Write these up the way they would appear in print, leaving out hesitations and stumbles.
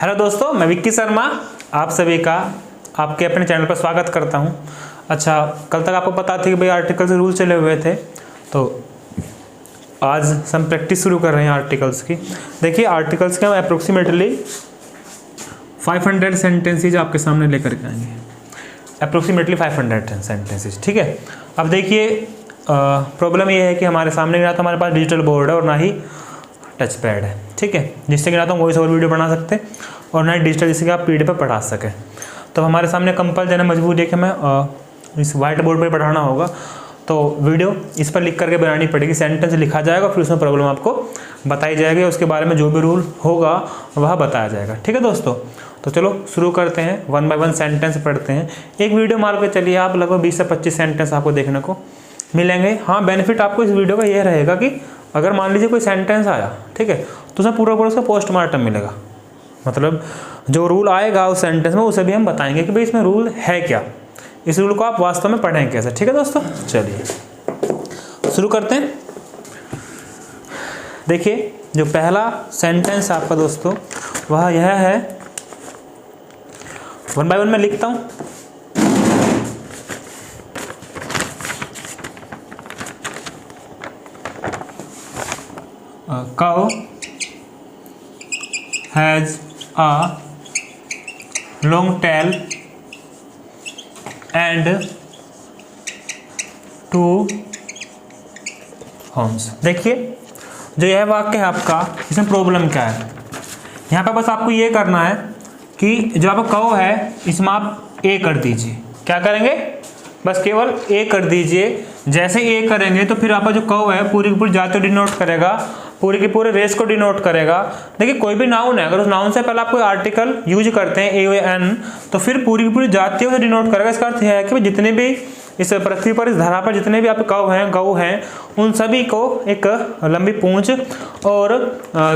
Hello दोस्तों, मैं विक्की शर्मा आप सभी का आपके अपने चैनल पर स्वागत करता हूं। अच्छा, कल तक आपको पता थी कि भाई आर्टिकल्स रूल चले हुए थे, तो आज हम प्रैक्टिस शुरू कर रहे हैं आर्टिकल्स की। देखिए, आर्टिकल्स के हम अप्रोक्सीमेटली 500 सेंटेंसेज आपके सामने लेकर के आएंगे। अप्रोक्सीमेटली 500 सेंटेंसेज, ठीक है। अब देखिए, प्रॉब्लम ये है कि हमारे सामने ना तो हमारे पास डिजिटल बोर्ड है और ना ही टच पैड है, ठीक है, जिससे कि ना तो हम वॉइस ओवर वीडियो बना सकते और ना ही डिजिटल, जिससे कि आप पीडीएफ पर पढ़ा सकें। तो हमारे सामने कंपल्सन मजबूरी है कि हमें इस वाइट बोर्ड पर पढ़ाना होगा, तो वीडियो इस पर लिख करके बनानी पड़ेगी। सेंटेंस लिखा जाएगा, फिर उसमें प्रॉब्लम आपको बताई जाएगी, उसके बारे में जो भी रूल होगा वह बताया जाएगा, ठीक है दोस्तों। तो चलो शुरू करते हैं, 1 बाय 1 सेंटेंस पढ़ते हैं। एक वीडियो मान के चलिए आप लगभग 20 से 25 सेंटेंस आपको देखने को मिलेंगे। हाँ, बेनिफिट आपको इस वीडियो का यह रहेगा कि अगर मान लीजिए कोई सेंटेंस आया, ठीक है, तो उसमें पूरा उसका पोस्टमार्टम मिलेगा। मतलब जो रूल आएगा उस सेंटेंस में उसे भी हम बताएंगे कि भाई इसमें रूल है क्या, इस रूल को आप वास्तव में पढ़ें कैसे, ठीक है दोस्तों। चलिए शुरू करते हैं। देखिए, जो पहला सेंटेंस आपका दोस्तों वह यह है, 1 बाय 1 मैं लिखता हूँ। Cow has a long tail and 2 horns। देखिए, जो यह वाक्य है आपका, इसमें प्रॉब्लम क्या है। यहाँ पे बस आपको ये करना है कि जो आपका काऊ है इसमें आप ए कर दीजिए। क्या करेंगे? बस केवल ए कर दीजिए। जैसे ए करेंगे तो फिर आपका जो काऊ है पूरी की पूरी जाति को डिनोट करेगा, पूरी की पूरे रेस को डिनोट करेगा। देखिए, कोई भी नाउन है, अगर उस नाउन से पहले आप कोई आर्टिकल यूज करते हैं ए या एन, तो फिर पूरी की पूरी जातियों से डिनोट करेगा। इसका अर्थ है कि जितने भी इस पृथ्वी पर, इस धरा पर जितने भी आपके काऊ हैं, गऊ हैं, उन सभी को एक लंबी पूंछ और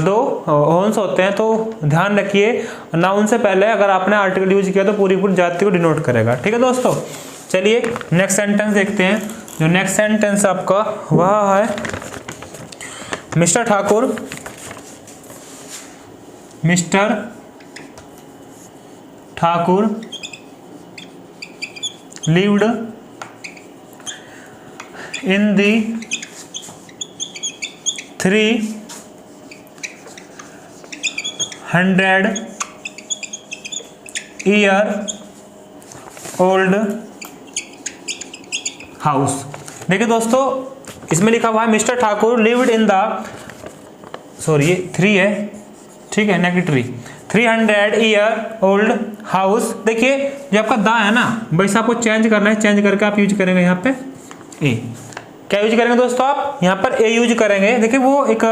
2 हॉर्न्स होते हैं। तो ध्यान रखिए, नाउन से पहले अगर आपने आर्टिकल यूज किया तो पूरी पूरी जाति को डिनोट करेगा, ठीक है दोस्तों। चलिए नेक्स्ट सेंटेंस देखते हैं। जो नेक्स्ट सेंटेंस आपका वह है, mister Thakur lived in the 300-year-old house. देखिए दोस्तों, इसमें लिखा हुआ है mister Thakur lived in the, sorry ये 3 है, ठीक है, नेगेटिव 300-year-old हाउस। देखिए, जो आपका दा है ना, वैसे आपको चेंज करना है, चेंज करके आप यूज करेंगे यहाँ पे ए। क्या यूज करेंगे दोस्तों? आप यहाँ पर ए यूज करेंगे। देखिए, वो एक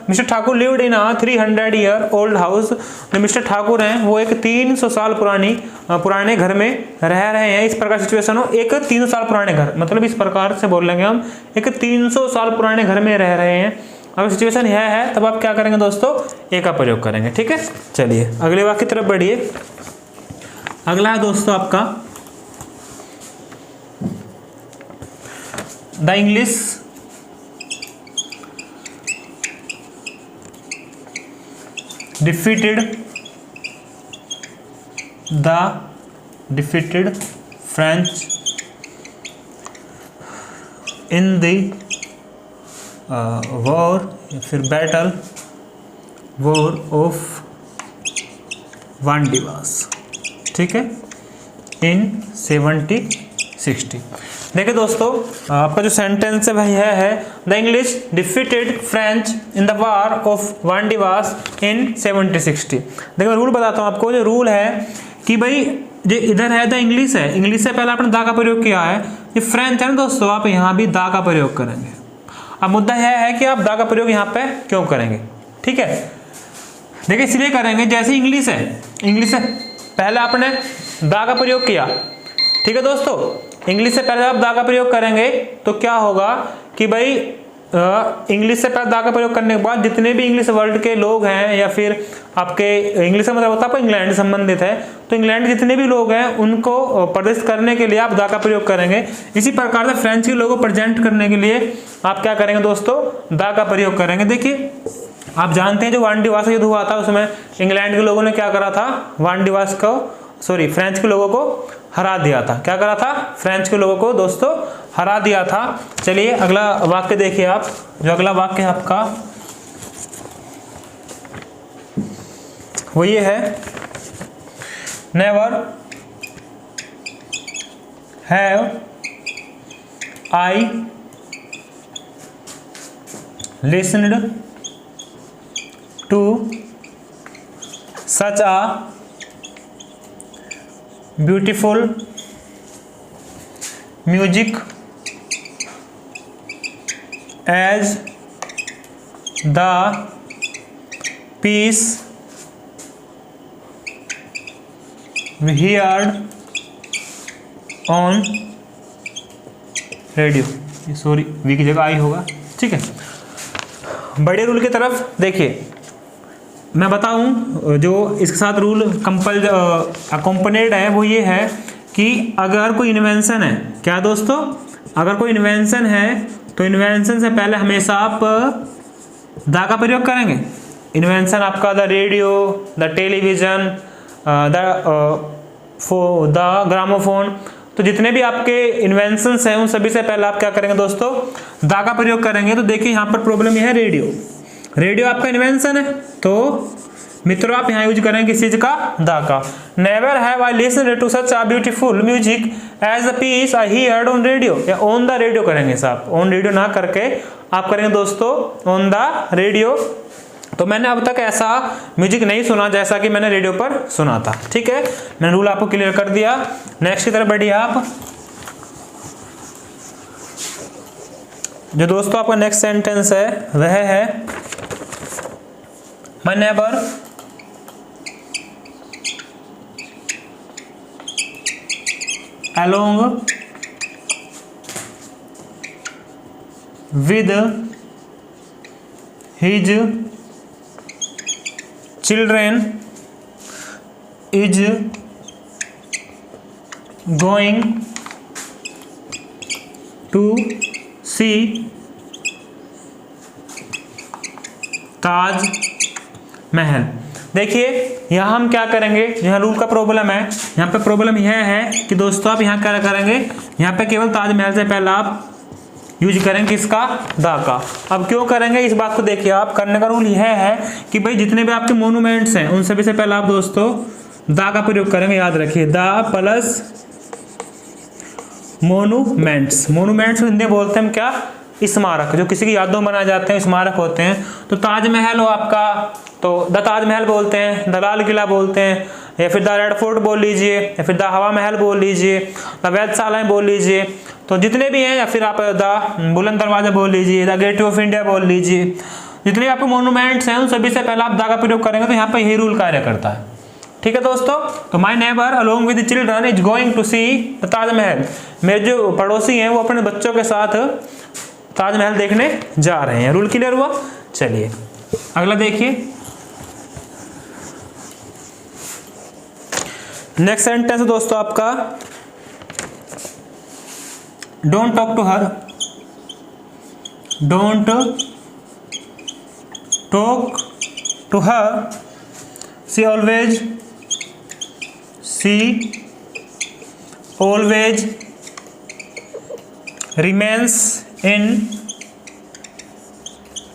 mister Thakur lived in a 300-year-old house. जो मिस्टर ठाकुर हैं वो एक 300 साल पुराने घर में रह रहे हैं। इस प्रकार सिचुएशन हो, एक 300 साल पुराने घर, मतलब इस प्रकार से बोल लेंगे हम, एक 300 साल पुराने घर में रह रहे हैं। अगर सिचुएशन यह है तब आप क्या करेंगे दोस्तों? ए का प्रयोग करेंगे, ठीक है। चलिए अगले वाक्य की तरफ बढ़िए। अगला है दोस्तों आपका, the English defeated French in the war of Wandiwash, ठीक है, इन 1760। देखिए दोस्तों, आपका जो सेंटेंस है वह है, the English defeated French in the war of Wandiwash in 1760। देखिए, रूल बताता हूँ आपको। जो रूल है कि भाई जो इधर है द इंग्लिश है, इंग्लिश से पहले आपने दा का प्रयोग किया है। ये फ्रेंच है ना दोस्तों, आप यहाँ भी दा का प्रयोग करेंगे। अब मुद्दा यह है कि आप दा का प्रयोग यहाँ पे क्यों करेंगे, ठीक है। देखिए, इसलिए करेंगे, जैसे इंग्लिश है, इंग्लिश से पहले आपने दा का प्रयोग किया, ठीक है दोस्तों। इंग्लिश से पहले आप दा का प्रयोग करेंगे तो क्या होगा कि भाई इंग्लिश से पहले दा का प्रयोग करने के बाद जितने भी इंग्लिश वर्ल्ड के लोग हैं, या फिर आपके इंग्लिश का मतलब होता है आपको इंग्लैंड से संबंधित है, तो इंग्लैंड जितने भी लोग हैं उनको प्रदर्शित करने के लिए आप दा का प्रयोग करेंगे। इसी प्रकार से फ्रेंच के लोगों को प्रेजेंट करने के लिए आप क्या करेंगे दोस्तों, दा का प्रयोग करेंगे। देखिए आप जानते हैं जो वानडीवास युद्ध हुआ था उसमें इंग्लैंड के लोगों ने क्या करा था, वानडीवास को फ्रेंच के लोगों को हरा दिया था। क्या करा था, फ्रेंच के लोगों को दोस्तों हरा दिया था। चलिए अगला वाक्य देखिए आप, जो अगला वाक्य है आपका वो ये है, never have I listened to such a beautiful music as the piece we heard on radio. Sorry, we की जगह आई होगा, ठीक है। बड़े रूल की तरफ देखिए, मैं बताऊं जो इसके साथ रूल अकोम्पनेड है वो ये है कि अगर कोई इन्वेंशन है, क्या दोस्तों, अगर कोई इन्वेंशन है तो इन्वेंशन से पहले हमेशा आप द का प्रयोग करेंगे। इन्वेंशन आपका the radio, the television, the gramophone, तो जितने भी आपके इन्वेंशंस हैं उन सभी से पहले आप क्या करेंगे दोस्तों, दा का प्रयोग करेंगे। तो देखिए यहाँ पर प्रॉब्लम यह है, रेडियो, रेडियो आपका इन्वेंशन है, तो मित्रों आप यहाँ यूज करेंगे किस चीज का, दा का। Never have I listened to such a beautiful music as the piece I heard on radio, या ऑन द रेडियो करेंगे साहब, ऑन रेडियो ना करके आप करेंगे दोस्तों ऑन द रेडियो। तो मैंने अब तक ऐसा म्यूजिक नहीं सुना जैसा कि मैंने रेडियो पर सुना था, ठीक है। मैंने रूल आपको क्लियर कर दिया। नेक्स्ट की तरफ बढ़िए आप, जो दोस्तों आपका नेक्स्ट सेंटेंस है वह है, my neighbour along with his children is going to see Taj Mahal. देखिए यहाँ हम क्या करेंगे, यहाँ रूल का प्रॉब्लम है, यहाँ पे प्रॉब्लम यह है कि दोस्तों आप यहाँ क्या करेंगे, यहाँ पे केवल ताजमहल से पहले आप यूज करेंगे किसका, दा का। अब क्यों करेंगे इस बात को देखिए आप, करने का रूल यह है कि भाई जितने भी आपके मोनूमेंट्स हैं उन सभी से पहले आप दोस्तों दा का प्रयोग करेंगे। याद रखिए, दा प्लस मोनूमेंट्स। मोनूमेंट्स हिंदी बोलते हैं हम क्या, स्मारक, जो किसी की यादों में बनाए जाते हैं, स्मारक होते हैं। तो ताजमहल हो आपका तो द ताजमहल बोलते हैं, द लाल किला बोलते हैं, या फिर द रेड फोर्ट बोल लीजिए, या फिर द हवा महल बोल लीजिए, द वेधशालाएं बोल लीजिए। तो जितने भी हैं, या फिर आप द बुलंद दरवाजा बोल लीजिए, द गेट ऑफ इंडिया बोल लीजिए, जितने भी आपके मोनूमेंट्स हैं उन सभी से पहले आप दा का प्रयोग करेंगे। तो यहाँ पर यही रूल कार्य करता है, ठीक है दोस्तों। तो my neighbour along with children is going to see the Taj Mahal, मेरे जो पड़ोसी हैं वो अपने बच्चों के साथ ताजमहल देखने जा रहे हैं। रूल क्लियर हुआ। चलिए अगला देखिए, नेक्स्ट सेंटेंस दोस्तों आपका, don't talk to her, don't talk to her, she always remains in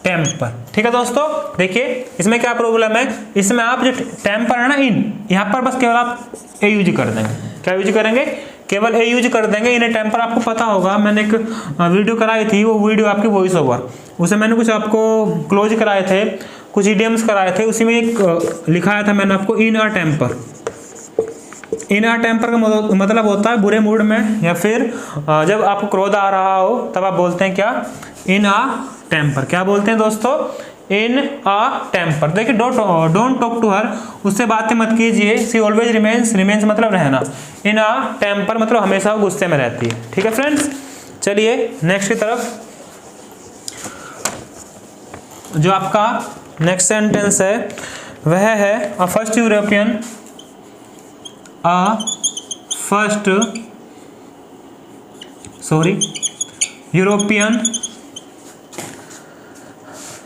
temper. ठीक है दोस्तों, देखिए इसमें क्या प्रॉब्लम है, इसमें आप जो टेम्पर है ना, इन, यहाँ पर बस केवल आप ए यूज कर देंगे। क्या यूज करेंगे, केवल ए यूज कर देंगे। इन टेम्पर आपको पता होगा, मैंने एक वीडियो कराई थी, वो वीडियो आपकी वॉइस ओवर, उसे मैंने कुछ आपको क्लोज कराए थे, कुछ इडियम्स कराए थे, उसी में एक लिखाया था मैंने आपको, इन अ टेम्पर। इन अ टेम्पर का मतलब होता है बुरे मूड में, या फिर जब आपको क्रोध आ रहा हो तब आप बोलते हैं क्या, इन अ टेम्पर। क्या बोलते हैं दोस्तों, इन अ टेम्पर। देखिए डोंट टॉक टू हर, उससे बातें मत कीजिए। सी ऑलवेज रिमेन्स, रिमेन्स मतलब रहना, इन अ टेम्पर मतलब हमेशा वो गुस्से में रहती है। ठीक है फ्रेंड्स, चलिए नेक्स्ट की तरफ, जो आपका नेक्स्ट सेंटेंस है वह है, a first European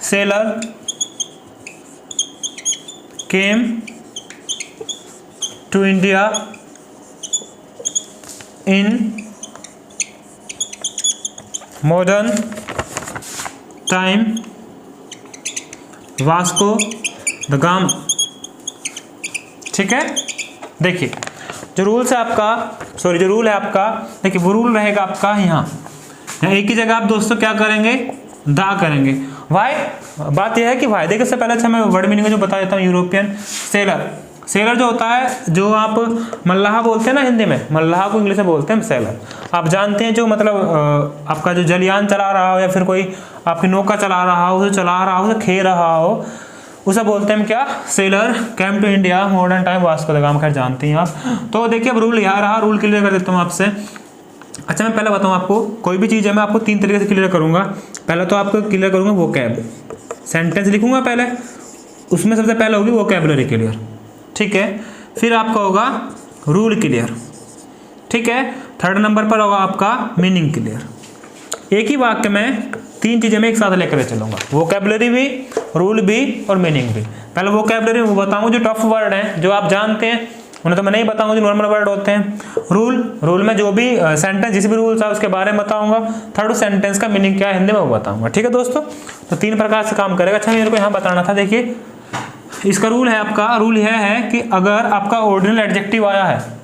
sailor came to India in modern time Vasco da Gama. ठीक है, देखिए जो रूल है आपका, देखिए वो रूल रहेगा आपका यहाँ एक ही जगह आप दोस्तों क्या करेंगे, दा करेंगे। वाई, बात यह है कि वाई, देखिए इससे पहले अच्छा मैं वर्ड मीनिंग जो बता देता हूँ। यूरोपियन सेलर जो होता है, जो आप मल्लाह बोलते हैं ना हिंदी में, मल्लाह को इंग्लिश में बोलते हैं सेलर। आप जानते हैं जो मतलब आपका जो जलयान चला रहा हो या फिर कोई आपकी नौका चला रहा हो, उसे खे रहा हो, उसे बोलते हैं क्या, sailor. Came to India modern time Vasco da Gama, खैर जानते हैं आप। तो देखिए अब रूल यहाँ रहा, रूल क्लियर कर देता हूँ आपसे। अच्छा मैं पहले बताऊँ आपको, कोई भी चीज़ है मैं आपको 3 तरीके से क्लियर करूँगा। पहले तो आपको क्लियर करूँगा वोकैब, सेंटेंस लिखूँगा पहले, उसमें सबसे पहले होगी वोकैबुलरी क्लियर। ठीक है, फिर आपका होगा रूल क्लियर। ठीक है, थर्ड नंबर पर होगा आपका मीनिंग क्लियर। एक ही वाक्य में 3 चीज़ें मैं एक साथ लेकर चलूँगा, वोकैबुलरी भी, रूल भी और मीनिंग भी। पहले वोकैबुलरी वो बताऊँगा जो टफ वर्ड हैं, जो आप जानते हैं, उन्हें तो मैं नहीं बताऊंगा, जो नॉर्मल वर्ड होते हैं। रूल में जो भी सेंटेंस, जिस भी रूल था उसके बारे में बताऊंगा। थर्ड सेंटेंस का मीनिंग क्या है हिंदी में वो बताऊंगा। ठीक है दोस्तों, तो 3 प्रकार से काम करेगा। अच्छा मेरे को यहाँ बताना था, देखिए इसका रूल है आपका, रूल यह है कि अगर आपका ऑर्डिनल एडजेक्टिव आया है,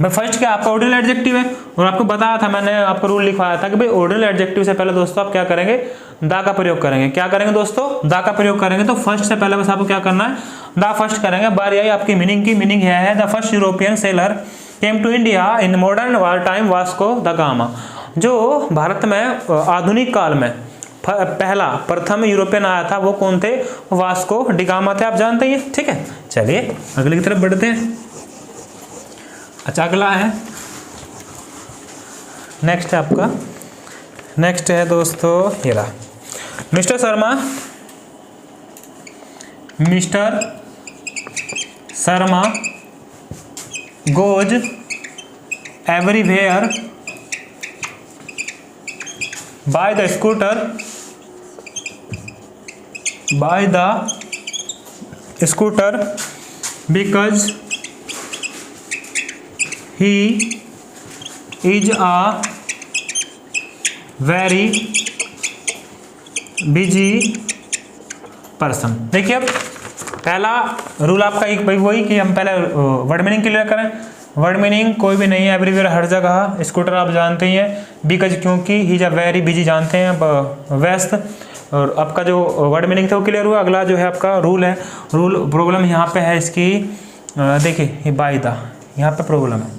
मैं फर्स्ट क्या आपका ऑर्डिनल एडजेक्टिव है, और आपको बताया था, मैंने आपको रूल लिखवाया था कि भाई ऑर्डिनल एडजेक्टिव से पहले दोस्तों आप क्या करेंगे, दा का प्रयोग करेंगे। क्या करेंगे दोस्तों, दा का प्रयोग करेंगे। तो फर्स्ट से पहले बस आपको क्या करना है, दा फर्स्ट करेंगे। बारी आई आपकी मीनिंग की। मीनिंग यह है, the first European sailor came to India in modern time Vasco da Gama. जो भारत में आधुनिक काल में प्रथम यूरोपियन आया था वो कौन थे, वास्को डी गामा थे, आप जानते हैं। ठीक है, चलिए अगले की तरफ बढ़ते हैं। अच्छा अगला है, नेक्स्ट है आपका, नेक्स्ट है दोस्तों ये रहा, mister Sharma goes everywhere by the scooter because he is a very busy person। देखिए अब पहला रूल आपका एक भाई वही कि हम पहले वर्ड मीनिंग क्लियर करें। वर्ड मीनिंग कोई भी नहीं है, एवरीवेयर हर जगह, स्कूटर आप जानते ही हैं, बिकॉज क्योंकि he is a very busy जानते हैं, व्यस्त। और आपका जो वर्ड मीनिंग था वो क्लियर हुआ। अगला जो है आपका रूल है, रूल प्रॉब्लम यहाँ पे है इसकी, देखिए बाय द, यहाँ पे प्रॉब्लम है।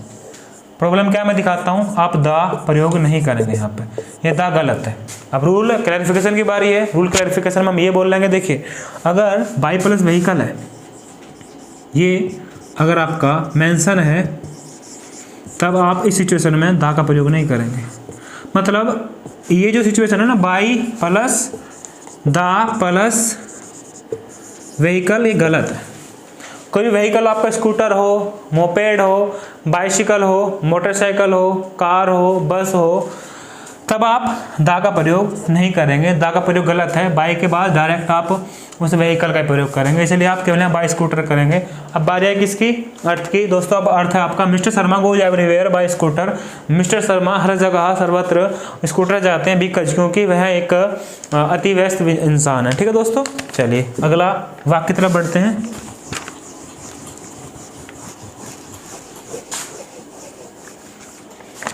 प्रॉब्लम क्या मैं दिखाता हूँ, आप दा प्रयोग नहीं करेंगे यहाँ पे, ये दा गलत है। अब रूल क्लैरिफिकेशन की बारी है। रूल क्लैरिफिकेशन में हम ये बोल लेंगे, देखिए अगर बाई प्लस व्हीकल है, ये अगर आपका मेंशन है, तब आप इस सिचुएशन में दा का प्रयोग नहीं करेंगे। मतलब ये जो सिचुएशन है ना, बाई प्लस दा प्लस व्हीकल, ये गलत है। कोई भी व्हीकल आपका स्कूटर हो, मोपेड हो, बाइसिकल हो, मोटरसाइकिल हो, कार हो, बस हो, तब आप दा का प्रयोग नहीं करेंगे। दा का प्रयोग गलत है। बाई के बाद डायरेक्ट आप उस व्हीकल का प्रयोग करेंगे, इसलिए आप केवल बाई स्कूटर करेंगे। अब बारी है किसकी, अर्थ की। दोस्तों अब अर्थ है आपका, mister Sharma goes everywhere by scooter. Mister Sharma हर जगह सर्वत्र स्कूटर जाते हैं, बिकॉज क्योंकि वह एक अति व्यस्त इंसान है। ठीक है दोस्तों, चलिए अगला वाक्य की तरफ बढ़ते हैं।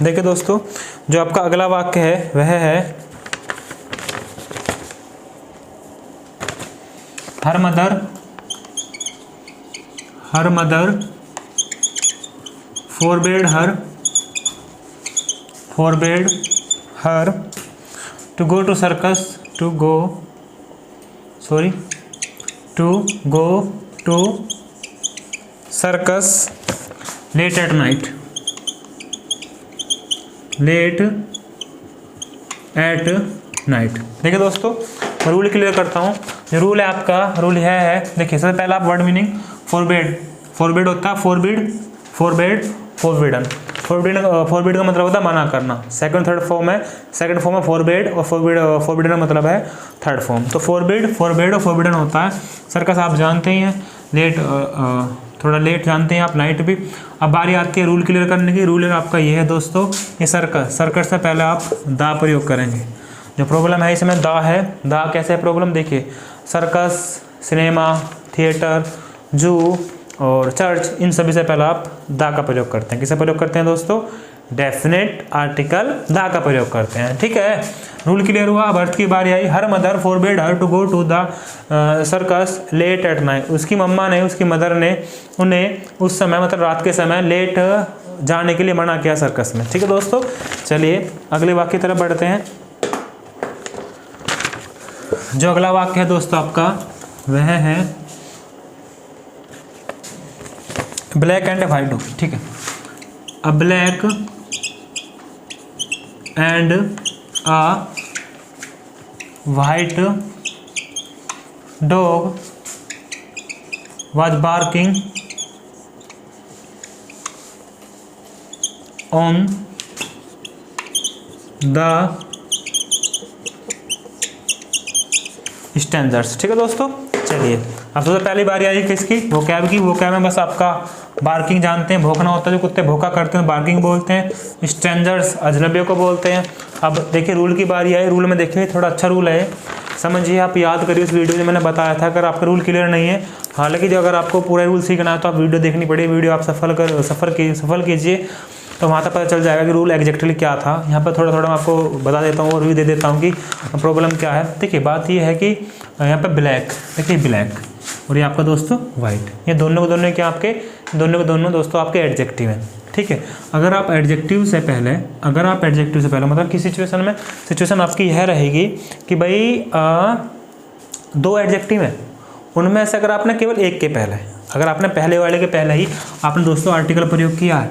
देखिए दोस्तों, जो आपका अगला वाक्य है वह है, her mother forbade her to go to circus late at night. देखिए दोस्तों, रूल क्लियर करता हूँ। जो रूल है आपका, रूल यह है, देखिए सबसे पहला आप वर्ड मीनिंग, फोरबेड होता है फोरबिडन का मतलब होता है मना करना। सेकंड फॉर्म है फोरबेड, और फोरबिडन का मतलब है थर्ड फॉर्म। तो फोरबिड और फोरबिडन होता है। सर्कस आप जानते ही हैं, लेट थोड़ा लेट जानते हैं आप, नाइट भी। अब बारी आती है रूल क्लियर करने की। रूल आपका ये है दोस्तों, ये सर्कस से पहले आप दा प्रयोग करेंगे। जो प्रॉब्लम है इसमें दा है। दा कैसे है प्रॉब्लम, देखिए सर्कस, सिनेमा, थिएटर, जू और चर्च, इन सभी से पहले आप दा का प्रयोग करते हैं। किसे प्रयोग करते हैं दोस्तों, डेफिनेट आर्टिकल दा का प्रयोग करते हैं। ठीक है, रूल क्लियर हुआ। अब अर्थ की बारी आई। Her mother forbid her to go to the circus late at night. उसकी मम्मा ने, उसकी मदर ने उन्हें उस समय मतलब रात के समय लेट जाने के लिए मना किया सर्कस में। ठीक है दोस्तों, चलिए अगले वाक्य की तरफ बढ़ते हैं। जो अगला वाक्य है दोस्तों आपका वह है ब्लैक एंड वाइट डॉग। ठीक है, अ black and a white dog was barking on the standards. ठीक है दोस्तों, चलिए अब सबसे पहली बारी आई किसकी, वोकैब की। वोकैब में बस आपका बार्किंग जानते हैं, भौंकना होता है, जो कुत्ते भौंका करते हैं बार्किंग बोलते हैं। स्ट्रेंजर्स अजनबियों को बोलते हैं। अब देखिए रूल की बारी आई। रूल में देखिए थोड़ा अच्छा रूल है, समझिए, आप याद करिए उस वीडियो में मैंने बताया था। अगर आपका रूल क्लियर नहीं है, हालांकि जो अगर आपको पूरा रूल सीखना है तो आप वीडियो देखनी पड़ेगी। वीडियो आप सफल कीजिए तो वहाँ तक पता चल जाएगा कि रूल एग्जैक्टली क्या था। यहाँ पर थोड़ा थोड़ा मैं आपको बता देता हूँ और भी दे देता हूँ कि प्रॉब्लम क्या है। देखिए बात ये है कि यहाँ पर ब्लैक, देखिए ब्लैक, और ये आपका दोस्तों वाइट, ये दोनों को दोनों क्या आपके दोनों दोस्तों आपके एडजेक्टिव हैं। ठीक है, अगर आप एडजेक्टिव से पहले मतलब किस सिचुएशन में, सिचुएशन आपकी यह रहेगी कि भाई दो एडजेक्टिव हैं, उनमें से अगर आपने केवल एक के पहले, अगर आपने पहले वाले के पहले ही आपने दोस्तों आर्टिकल प्रयोग किया है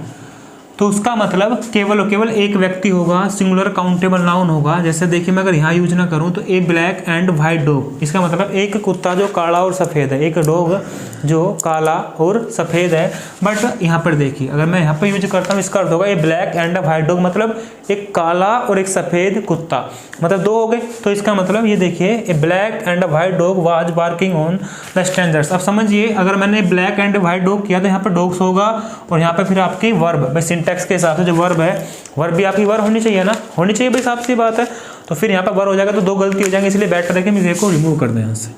तो उसका मतलब केवल और केवल एक व्यक्ति होगा, सिंगुलर काउंटेबल नाउन होगा। जैसे देखिए मैं अगर यहाँ यूज ना करूँ तो ए ब्लैक एंड वाइट डॉग, इसका मतलब एक कुत्ता जो काला और सफ़ेद है, एक डॉग जो काला और सफ़ेद है। बट यहाँ पर देखिए अगर मैं यहाँ पर यूज करता हूँ, इसका अर्थ होगा ए ब्लैक एंड वाइट डॉग, मतलब एक काला और एक सफ़ेद कुत्ता, मतलब दो हो गए। तो इसका मतलब ये देखिए a black and white dog was barking on the standards. अब समझिए अगर मैंने ब्लैक एंड वाइट डॉग किया तो यहाँ पर डॉग्स होगा और यहाँ पर फिर आपकी वर्ब, भाई सिंटैक्स के हिसाब से जो वर्ब है, वर्ब भी आपकी वर्ब होनी चाहिए ना, होनी चाहिए भाई, साफ सी बात है। तो फिर यहाँ पर वर्ब हो जाएगा तो दो गलती हो जाएंगी, इसलिए बेटर है कि मुझे को रिमूव कर दें यहाँ से।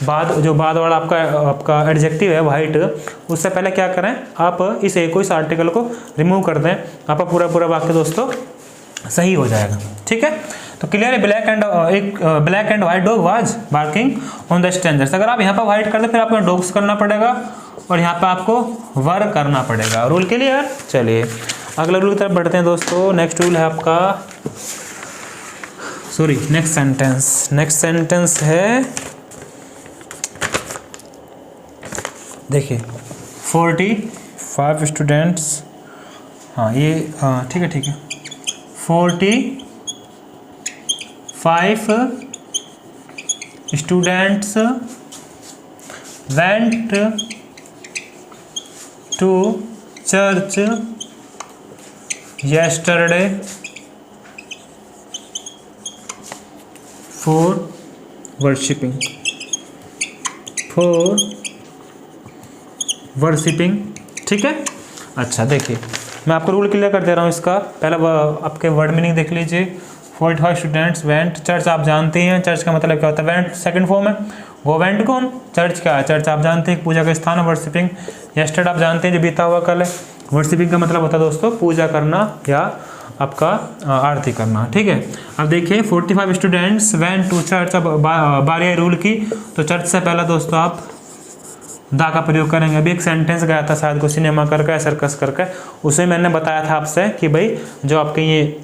बाद वाला आपका एडजेक्टिव है वाइट, उससे पहले क्या करें आप इस आर्टिकल को रिमूव कर दें, आपका पूरा वाक्य दोस्तों सही हो जाएगा। ठीक है, तो क्लियर है, black and white dog was barking on the standards. अगर आप यहाँ पर वाइट कर दे फिर आपको डॉग्स करना पड़ेगा और यहाँ पे आपको वर करना पड़ेगा। Rule clear. चलिए अगला रूल की तरफ बढ़ते हैं दोस्तों। नेक्स्ट रूल है आपका, सॉरी नेक्स्ट सेंटेंस है, देखिए 45 स्टूडेंट्स, हाँ ये ठीक है 45 students went to church yesterday for worshipping। ठीक है, अच्छा देखिए मैं आपको रूल क्लियर कर दे रहा हूँ इसका। पहला आपके वर्ड मीनिंग देख लीजिए। 45 स्टूडेंट्स वेंट, चर्च आप जानते हैं, चर्च का मतलब क्या होता है, वेंट सेकंड फॉर्म है। वो वेंट कौन, चर्च क्या है, चर्च आप जानते हैं पूजा का स्थान है। वर्शिपिंग, यस्टरडे आप जानते हैं जो बीता हुआ कल है। वर्शिपिंग का मतलब होता है दोस्तों पूजा करना या आपका आरती करना। ठीक है, अब देखिए 45 स्टूडेंट्स वेंट टू चर्च। अब बारी रूल की, तो चर्च से पहला दोस्तों आप दा का प्रयोग करेंगे। अभी एक सेंटेंस गया था शायद को, सिनेमा करके सर्कस करके, उसे मैंने बताया था आपसे कि भाई जो आपके ये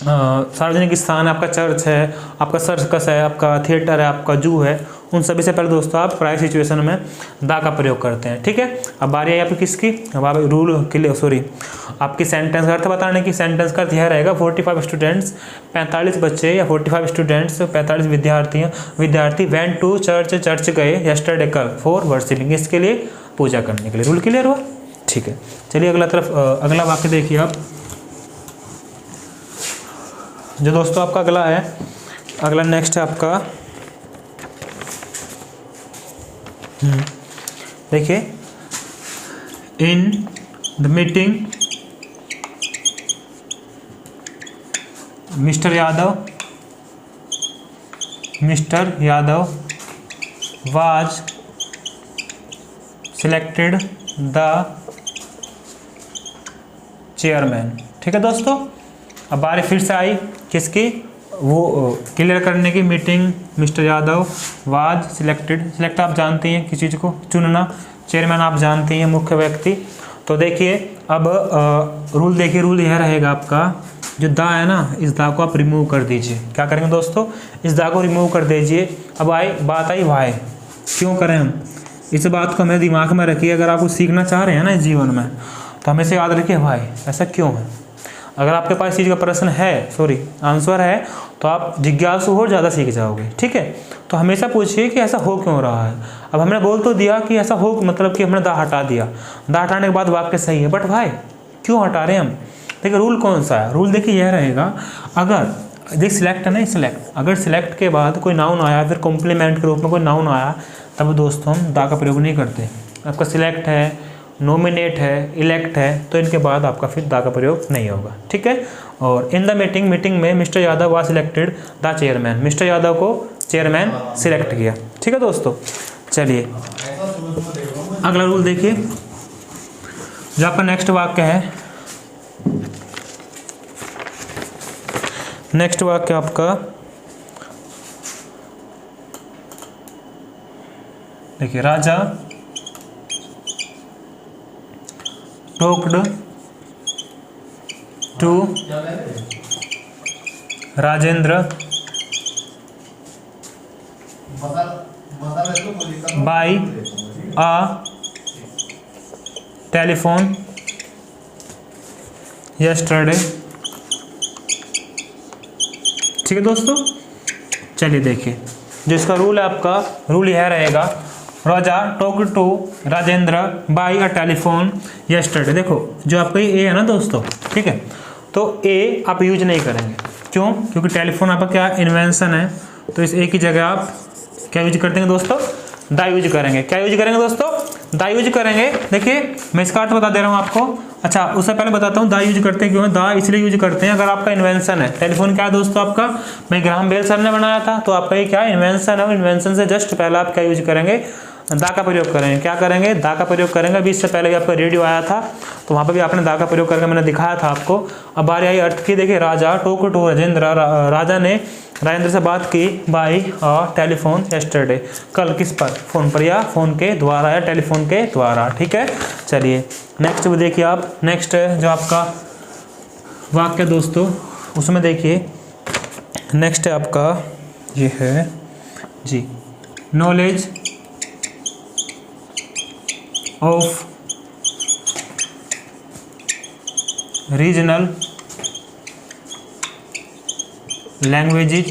सार्वजनिक स्थान है, आपका चर्च है, आपका सर्कस है, आपका थिएटर है, आपका जू है, उन सभी से पहले दोस्तों आप प्राय सिचुएशन में दा का प्रयोग करते हैं। ठीक है, अब बारी आई आपकी किसकी, अब आप रूल के लिए आपकी सेंटेंस का अर्थ बताने की। सेंटेंस का अर्थ यह रहेगा 45 स्टूडेंट्स 45 बच्चे या 45 स्टूडेंट्स 45 विद्यार्थी वेंट टू चर्च गए यस्टरडे कल फॉर वर्शिपिंग, इसके लिए पूजा करने के लिए। रूल क्लियर हुआ। ठीक है, चलिए अगला वाक्य देखिए आप। जो दोस्तों आपका अगला है, अगला नेक्स्ट है आपका देखिए, in the meeting mister Yadav was selected the chairman. ठीक है दोस्तों, अब बारी फिर से आई किसकी, वो क्लियर करने की। Meeting mister Yadav was select आप जानते हैं किसी चीज़ को चुनना, चेयरमैन आप जानते हैं मुख्य व्यक्ति। तो देखिए अब रूल देखिए, रूल यह रहेगा आपका, जो दा है ना, इस दा को आप रिमूव कर दीजिए। क्या करेंगे दोस्तों, इस दा को रिमूव कर दीजिए। अब बात आई वाई, क्यों करें हम, इस बात को हमें दिमाग में रखिए। अगर आप कुछ सीखना चाह रहे हैं ना इस जीवन में, तो हमेशा याद रखिए भाई ऐसा क्यों है। अगर आपके पास इस चीज़ का प्रश्न है, आंसर है, तो आप जिज्ञासु हो, ज़्यादा सीख जाओगे। ठीक है, तो हमेशा पूछिए कि ऐसा हो क्यों रहा है। अब हमने बोल तो दिया कि ऐसा हो, मतलब कि हमने दा हटा दिया, दा हटाने के बाद वाक्य सही है, बट भाई क्यों हटा रहे हैं हम। देखिए रूल कौन सा है, रूल देखिए यह रहेगा, अगर देख सिलेक्ट है ना, सिलेक्ट, अगर सिलेक्ट के बाद कोई नाउन आया, फिर कॉम्प्लीमेंट के रूप में कोई नाउन आया, तब दोस्तों हम दा का प्रयोग नहीं करते। आपका सिलेक्ट है, नॉमिनेट है, इलेक्ट है, तो इनके बाद आपका फिर दा का प्रयोग नहीं होगा। ठीक है, और इन द मीटिंग में mister Yadav was selected the chairman, mister Yadav को चेयरमैन सिलेक्ट किया। ठीक है दोस्तों, चलिए अगला रूल देखिए, जो आपका नेक्स्ट वाक्य है, नेक्स्ट वाक्य आपका देखिए, Raja talked to Rajendra by a telephone yesterday. ठीक है दोस्तों, चलिए देखिए, जो इसका रूल है आपका, रूल यह रहेगा, Raja talked to Rajendra by a telephone yesterday. देखो जो आपका ये ए है ना दोस्तों, ठीक है, तो ए आप यूज नहीं करेंगे, क्यों, क्योंकि टेलीफोन आपका क्या इन्वेंशन है, तो इस ए की जगह आप क्या यूज कर देंगे दोस्तों, दा यूज करेंगे। क्या यूज करेंगे दोस्तों, दा यूज करेंगे। देखिए मैं इसका अर्थ बता दे रहा हूँ आपको। अच्छा उससे पहले बताता हूँ दा यूज करते हैं क्यों है, दा इसलिए यूज करते हैं, अगर आपका इन्वेंशन है, टेलीफोन क्या है दोस्तों आपका, भाई ग्राहम बेल सर ने बनाया था, तो आपका ये क्या इन्वेंशन है, इन्वेंशन से जस्ट पहले आप क्या यूज करेंगे, दा का प्रयोग करेंगे। क्या करेंगे, दा का प्रयोग करेंगे। अभी इससे पहले भी आपका रेडियो आया था, तो वहाँ पर भी आपने दा का प्रयोग करके मैंने दिखाया था आपको। अब बारी आई अर्थ की, देखिए राजा टोक टू राजेंद्र, राजा ने राजेंद्र से बात की बाय टेलीफोन यस्टरडे, कल किस पर, फ़ोन पर या फ़ोन के द्वारा या टेलीफोन के द्वारा। ठीक है, चलिए नेक्स्ट भी देखिए आप, नेक्स्ट जो आपका वाक्य दोस्तों, उसमें देखिए नेक्स्ट है आपका ये है जी, नॉलेज ऑफ रीजनल लैंग्वेजेज,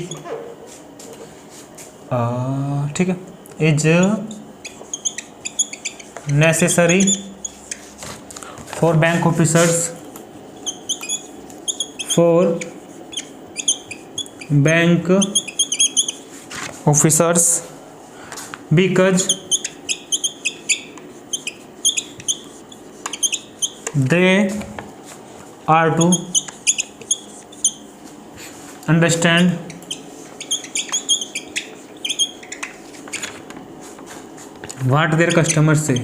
ठीक है, is necessary for bank officers, because they are to understand what their customers say,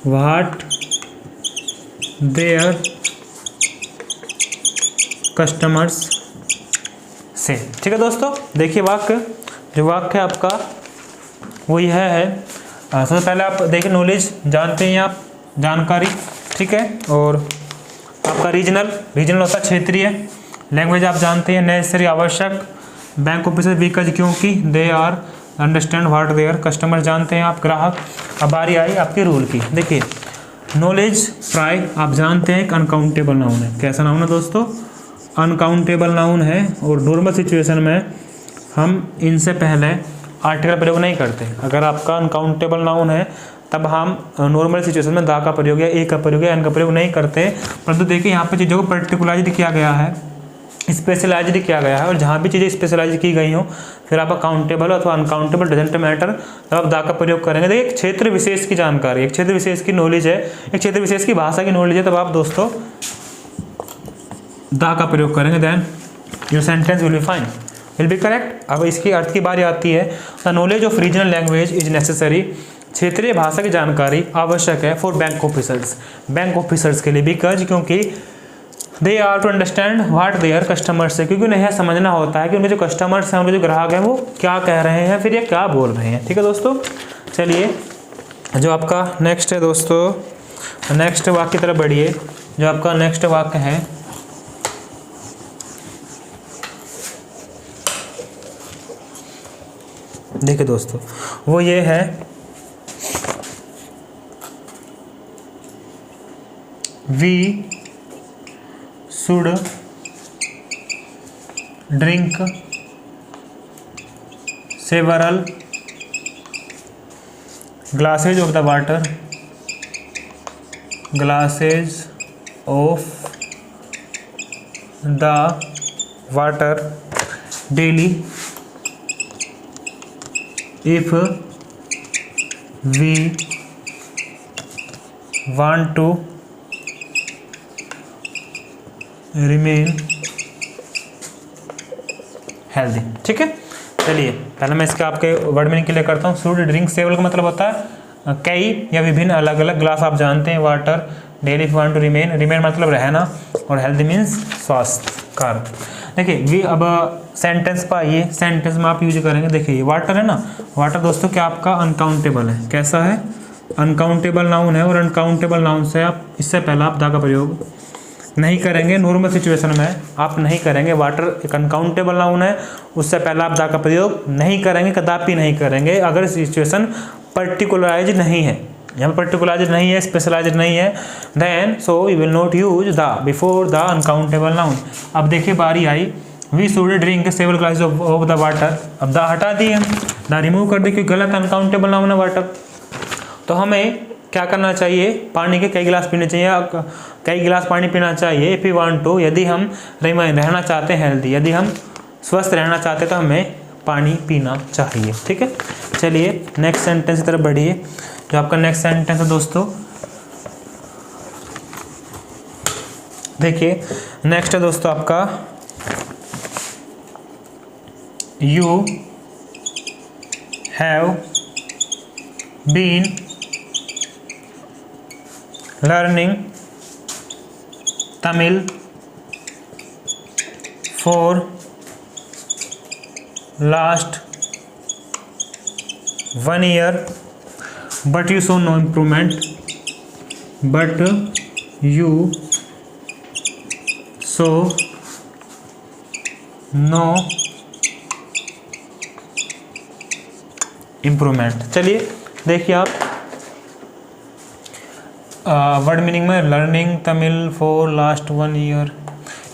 what their customers say। ठीक है दोस्तों, देखिए वाक्य, जो वाक्य आपका वो यह है, सबसे पहले आप देखिए नॉलेज जानते हैं आप, जानकारी, ठीक है, और आपका रीजनल होता है क्षेत्रीय, लैंग्वेज आप जानते हैं, नेसेसरी आवश्यक, बैंक ऑफिसर बिकॉज क्योंकि, they are understand what their customer जानते हैं आप, ग्राहक। अब बारी आई आपके रूल की, देखिए नॉलेज प्राय आप जानते हैं एक अनकाउंटेबल नाउन है। कैसा नाउन है दोस्तों, अनकाउंटेबल नाउन है, और नॉर्मल सिचुएशन में हम इनसे पहले आर्टिकल प्रयोग नहीं करते। अगर आपका अनकाउंटेबल नाउन है तब हम नॉर्मल सिचुएशन में दा का प्रयोग या ए का प्रयोग या एन का प्रयोग नहीं करते। परंतु देखिए यहाँ पे चीज़ों को पर्टिकुलराइज किया गया है, स्पेशलाइज्ड किया गया है, और जहाँ भी चीज़ें स्पेशलाइज की गई हों, फिर आप काउंटेबल अथवा अनकाउंटेबल डजंट मैटर, तब आप दा का प्रयोग करेंगे। देखिए एक क्षेत्र विशेष की जानकारी, एक क्षेत्र विशेष की नॉलेज है, एक क्षेत्र विशेष की भाषा की नॉलेज है, तब आप दोस्तों दा का प्रयोग करेंगे, then your sentence will be fine, will be correct. अब इसकी अर्थ की बारी आती है, the knowledge of regional language is necessary, क्षेत्रीय भाषा की जानकारी आवश्यक है for bank officers, bank officers के लिए, बिकॉज क्योंकि they are to understand what their customers है, क्योंकि उन्हें यह समझना होता है कि उनके जो कस्टमर्स हैं, उनके जो ग्राहक हैं, वो क्या कह रहे हैं, फिर ये क्या बोल रहे हैं। ठीक है दोस्तों, चलिए जो आपका नेक्स्ट है दोस्तों, नेक्स्ट वाक्य की तरफ बढ़िए। जो आपका नेक्स्ट वाक्य है, देखिए दोस्तों, वो ये है, we should drink several glasses of the water, glasses of the water daily if we want to remain healthy। ठीक है, चलिए पहले मैं इसके आपके वर्ड मीनिंग क्लियर करता हूँ। शुड ड्रिंक सेवरल का मतलब होता है कई या विभिन्न अलग अलग ग्लास आप जानते हैं, water daily if want to remain, remain मतलब रहना, और हेल्दी मीन्स स्वास्थ्यकर। देखिए वी, अब सेंटेंस पर आइए, सेंटेंस में आप यूज करेंगे। देखिए वाटर है ना, वाटर दोस्तों क्या आपका अनकाउंटेबल है, कैसा है, अनकाउंटेबल नाउन है, और अनकाउंटेबल नाउन से आप इससे पहले आप दा का प्रयोग नहीं करेंगे, नॉर्मल सिचुएशन में आप नहीं करेंगे। वाटर एक अनकाउंटेबल नाउन है, उससे पहले आप दा का प्रयोग नहीं करेंगे, कदापि नहीं करेंगे, अगर सिचुएशन पर्टिकुलराइज नहीं है, यहाँ पर पर्टिकुलराइज नहीं है, स्पेशलाइज नहीं है, then so you will not use the before the uncountable noun. अब देखिए बारी आई, we should drink several glasses of the water, अब द हटा दिए, द रिमूव कर दिए, क्योंकि गलत अनकाउंटेबल नाउन है वाटर। तो हमें क्या करना चाहिए, पानी के कई गिलास पीने चाहिए, कई गिलास पानी पीना चाहिए। इफ़ यू वांट टू, यदि हम रहना चाहते हैं हेल्दी, यदि हम स्वस्थ रहना चाहते हैं, तो हमें पानी पीना चाहिए। ठीक है, चलिए नेक्स्ट सेंटेंस की तरफ बढ़िए। जो आपका नेक्स्ट सेंटेंस है दोस्तों, देखिए नेक्स्ट है दोस्तों आपका, you have been learning Tamil for last 1 year, but you saw no improvement, but you saw no improvement। चलिए देखिए आप वर्ड मीनिंग में, learning Tamil for last 1 year,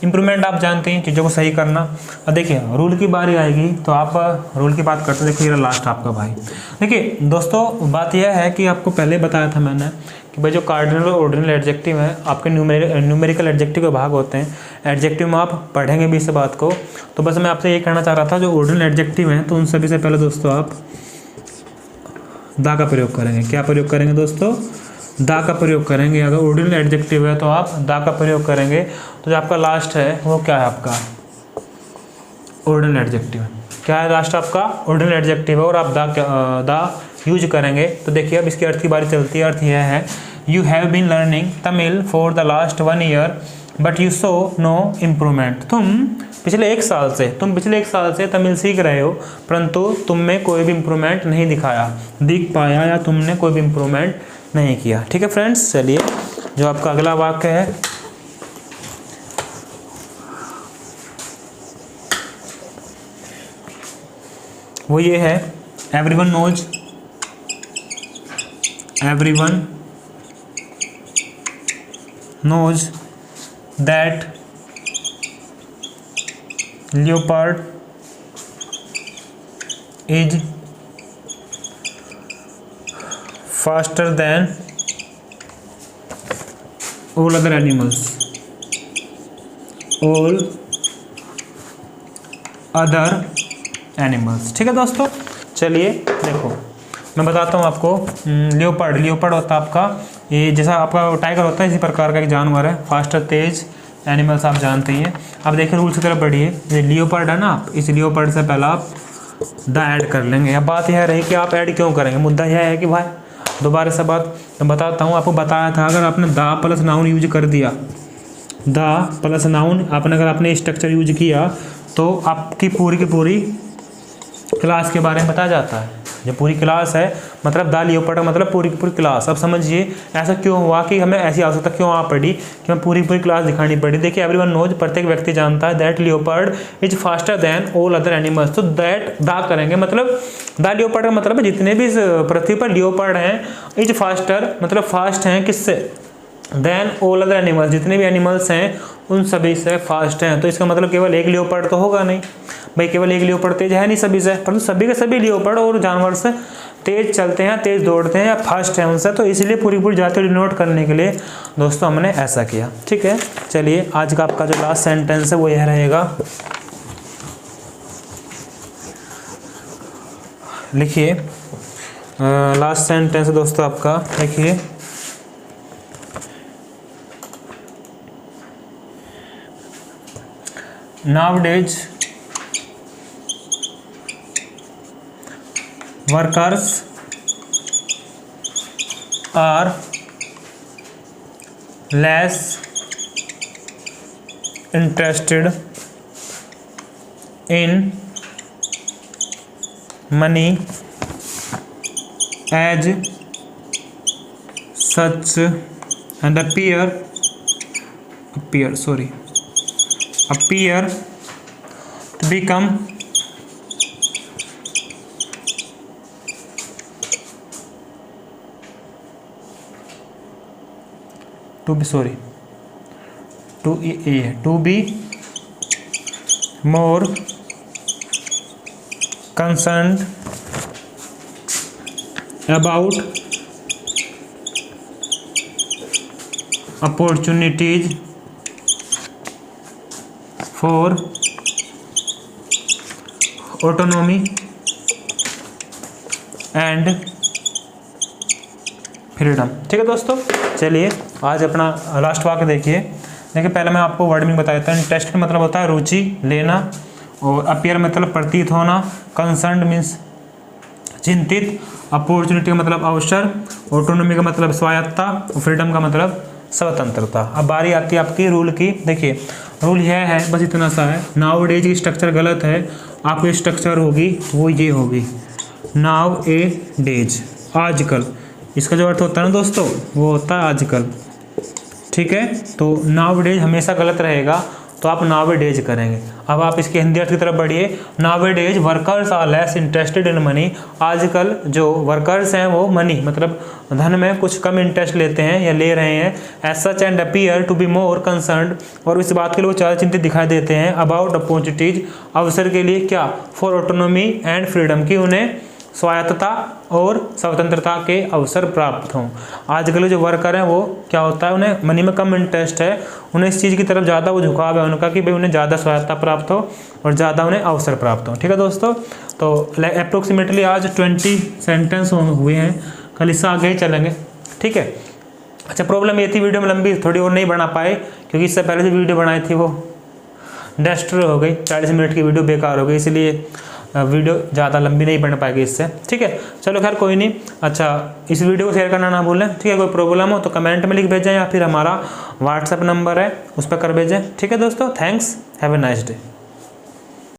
improvement आप जानते हैं चीज़ों को सही करना। और देखिए रूल की बारी आएगी तो आप रूल की बात करते हैं। देखिए लास्ट आपका भाई, देखिए दोस्तों बात यह है कि आपको पहले बताया था मैंने कि भाई जो कार्डिनल और ऑर्डिनल एडजेक्टिव हैं आपके न्यूमेरिकल एडजेक्टिव के भाग होते हैं। एडजेक्टिव में आप पढ़ेंगे भी इस बात को, तो बस मैं आपसे ये कहना चाह रहा था जो ऑर्डिनल एडजेक्टिव हैं तो उन सभी से पहले दोस्तों आप दा का प्रयोग करेंगे। क्या प्रयोग करेंगे दोस्तों, दा का प्रयोग करेंगे। अगर ऑर्डिनल एडजेक्टिव है तो आप दा का प्रयोग करेंगे। तो जो आपका लास्ट है वो क्या है, आपका ऑर्डिनल एडजेक्टिव है। क्या है लास्ट आपका, ऑर्डिनल एडजेक्टिव है, और आप दा यूज करेंगे। तो देखिए अब इसकी अर्थ की बारी चलती है। अर्थ यह है, you have been learning Tamil for the last 1 year but you show no improvement. तुम पिछले एक साल से तमिल सीख रहे हो, परंतु तुम में कोई भी इम्प्रूवमेंट नहीं दिख पाया, या तुमने कोई भी इम्प्रूवमेंट नहीं किया। ठीक है फ्रेंड्स, चलिए जो आपका अगला वाक्य है वो ये है, everyone knows that leopard is faster than all other animals. All other animals. ठीक है दोस्तों, चलिए देखो मैं बताता हूँ आपको। लियोपर्ड होता है आपका, ये जैसा आपका टाइगर होता है इसी प्रकार का एक जानवर है, फास्टर तेज एनिमल्स आप जानते ही हैं। अब देखिए रूल्स की तरफ बढ़िए, ये लियोपर्ड है ना, आप इस लियोपर्ड से पहले आप द ऐड कर लेंगे। अब बात यह रही कि आप ऐड क्यों करेंगे, मुद्दा यह है कि भाई दोबारा से बात मैं बताता हूँ, आपको बताया था अगर आपने द प्लस नाउन यूज कर दिया, द प्लस नाउन अगर आपने स्ट्रक्चर यूज किया तो आपकी पूरी की पूरी क्लास के बारे में बताया जाता है। जो पूरी क्लास है मतलब द लियोपर्ड मतलब पूरी की पूरी क्लास। अब समझिए ऐसा क्यों हुआ कि हमें ऐसी आवश्यकता क्यों आ पड़ी कि हमें पूरी पूरी क्लास दिखानी पड़ी। देखिए एवरीवन नोज, प्रत्येक व्यक्ति जानता है that leopard is faster than all other animals. तो दैट द करेंगे मतलब द लियोपर्ड का मतलब जितने भी पृथ्वी पर लियोपर्ड हैं, इज फास्टर मतलब फास्ट हैं किससे, देन ऑल अदर एनिमल्स, जितने भी एनिमल्स हैं उन सभी से फास्ट हैं। तो इसका मतलब केवल एक लियोपर्ड तो होगा नहीं भाई, केवल एक लियोपर्ड तेज है नहीं सभी से, परंतु सभी के सभी लियोपर्ड और जानवर से तेज चलते हैं, तेज दौड़ते हैं या फास्ट हैं उनसे। तो इसलिए पूरी पूरी जाति डिनोट करने के लिए दोस्तों हमने ऐसा किया। ठीक है, चलिए आज का आपका जो लास्ट सेंटेंस है वो यह रहेगा, लिखिए लास्ट सेंटेंस दोस्तों आपका, देखिए nowadays workers are less interested in money as such and appear to become to be more concerned about opportunities for autonomy and freedom. ठीक है दोस्तों, चलिए आज अपना लास्ट वाक्य देखिए। पहले मैं आपको वर्ड मीनिंग बता देता हूँ। इंटरेस्टेड मतलब होता है रुचि लेना, और अपीयर मतलब प्रतीत होना, कंसर्न मीन्स चिंतित, अपॉर्चुनिटी का मतलब अवसर, ऑटोनॉमी का मतलब स्वायत्ता, और फ्रीडम का मतलब स्वतंत्रता। अब बारी आती है आपकी रूल की। देखिए रूल यह है, बस इतना सा है, नाउ डेज की स्ट्रक्चर गलत है, आपकी स्ट्रक्चर होगी वो ये होगी, नाउ ए डेज आजकल। इसका जो अर्थ होता है ना दोस्तों वो होता है आजकल। ठीक है, तो नाउ डेज हमेशा गलत रहेगा, तो आप नाउ डेज करेंगे। अब आप इसके हिंदी अर्थ की तरफ बढ़िए। Nowadays workers are less interested in money. आजकल जो वर्कर्स हैं वो मनी मतलब धन में कुछ कम इंटरेस्ट लेते हैं या ले रहे हैं। As such and appear to be more concerned, और इस बात के लिए वो ज़्यादा चिंतित दिखाई देते हैं। अबाउट अपॉर्चुनिटीज, अवसर के लिए क्या, फॉर ऑटोनॉमी एंड फ्रीडम, की उन्हें स्वायत्तता और स्वतंत्रता के अवसर प्राप्त हों। आजकल जो वर्कर हैं वो क्या होता है, उन्हें मनी में कम इंटरेस्ट है, उन्हें इस चीज़ की तरफ ज़्यादा वो झुकाव है उनका कि भाई उन्हें ज़्यादा स्वायत्तता प्राप्त हो और ज़्यादा उन्हें अवसर प्राप्त हो। ठीक है दोस्तों, तो अप्रोक्सीमेटली आज 20 सेंटेंस हुए हैं, कल इससे आगे ही चलेंगे। ठीक है, अच्छा प्रॉब्लम ये थी वीडियो में लंबी थोड़ी और नहीं बना पाए, क्योंकि इससे पहले जो वीडियो बनाई थी वो डिस्ट्रॉय हो गई, 40 मिनट की वीडियो बेकार हो गई, इसलिए वीडियो ज़्यादा लंबी नहीं बन पाएगी इससे। ठीक है, चलो खैर कोई नहीं। अच्छा इस वीडियो को शेयर करना ना भूलें। ठीक है, कोई प्रॉब्लम हो तो कमेंट में लिख भेजें या फिर हमारा व्हाट्सएप नंबर है उस पर कर भेजें। ठीक है दोस्तों, thanks, have a nice day.